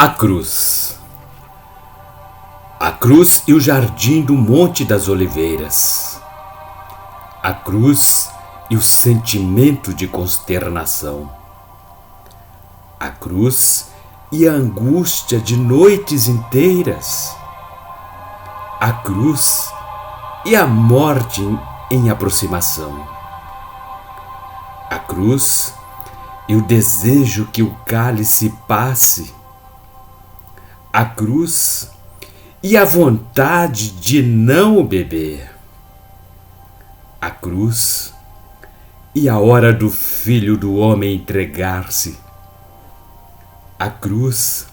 A cruz. A cruz e o jardim do Monte das Oliveiras. A cruz e o sentimento de consternação. A cruz e a angústia de noites inteiras. A cruz e a morte em aproximação. A cruz e o desejo que o cálice passe. A cruz e a vontade de não o beber. A cruz e a hora do Filho do Homem entregar-se. A cruz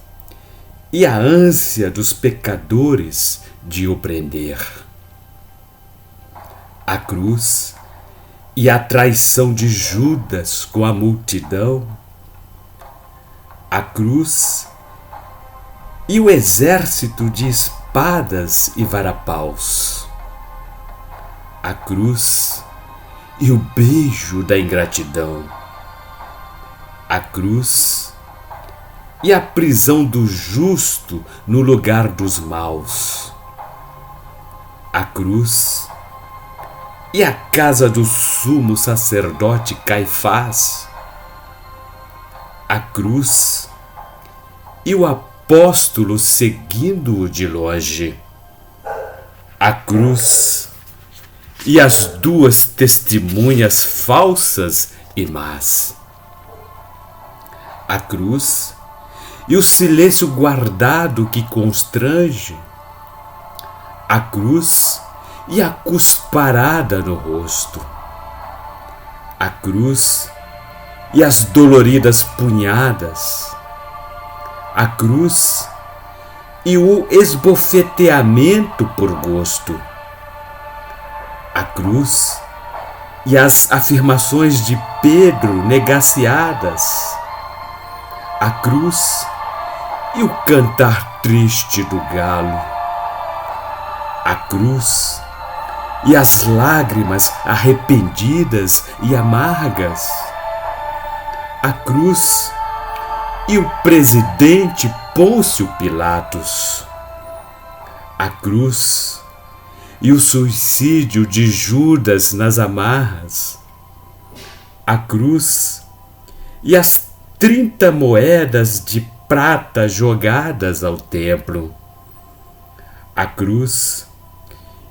e a ânsia dos pecadores de o prender. A cruz e a traição de Judas com a multidão. A cruz e o exército de espadas e varapaus. A cruz e o beijo da ingratidão. A cruz e a prisão do justo no lugar dos maus. A cruz e a casa do sumo sacerdote Caifás. A cruz e o apóstolo seguindo-o de longe. A cruz e as duas testemunhas falsas e más. A cruz e o silêncio guardado que constrange. A cruz e a cusparada no rosto. A cruz e as doloridas punhadas. A cruz e o esbofeteamento por gosto. A cruz e as afirmações de Pedro negaciadas. A cruz e o cantar triste do galo. A cruz e as lágrimas arrependidas e amargas. A cruz e o presidente Pôncio Pilatos. A cruz e o suicídio de Judas nas amarras. A cruz e as 30 moedas de prata jogadas ao templo. A cruz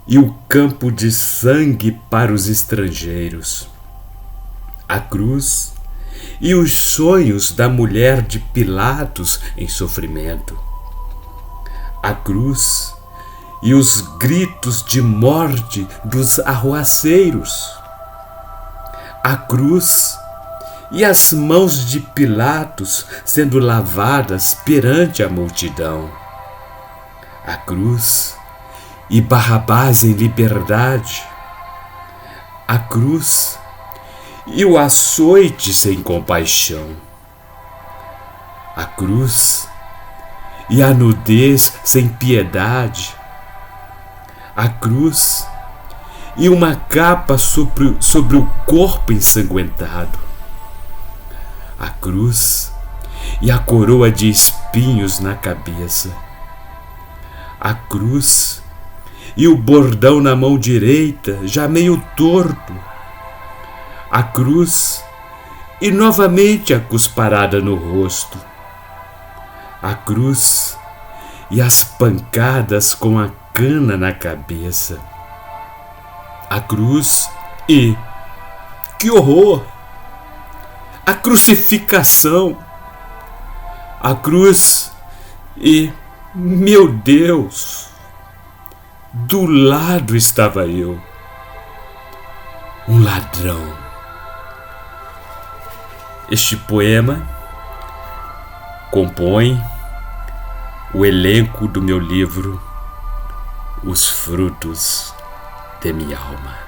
e o campo de sangue para os estrangeiros. A cruz e os sonhos da mulher de Pilatos em sofrimento. A cruz e os gritos de morte dos arruaceiros. A cruz e as mãos de Pilatos sendo lavadas perante a multidão. A cruz e Barrabás em liberdade. A cruz e o açoite sem compaixão. A cruz e a nudez sem piedade. A cruz e uma capa sobre o corpo ensanguentado. A cruz e a coroa de espinhos na cabeça. A cruz e o bordão na mão direita, já meio torto. A cruz e novamente a cusparada no rosto. A cruz e as pancadas com a cana na cabeça. A cruz e, que horror, a crucificação. A cruz e, meu Deus, do lado estava eu, um ladrão. Este poema compõe o elenco do meu livro Os Frutos de Minha Alma.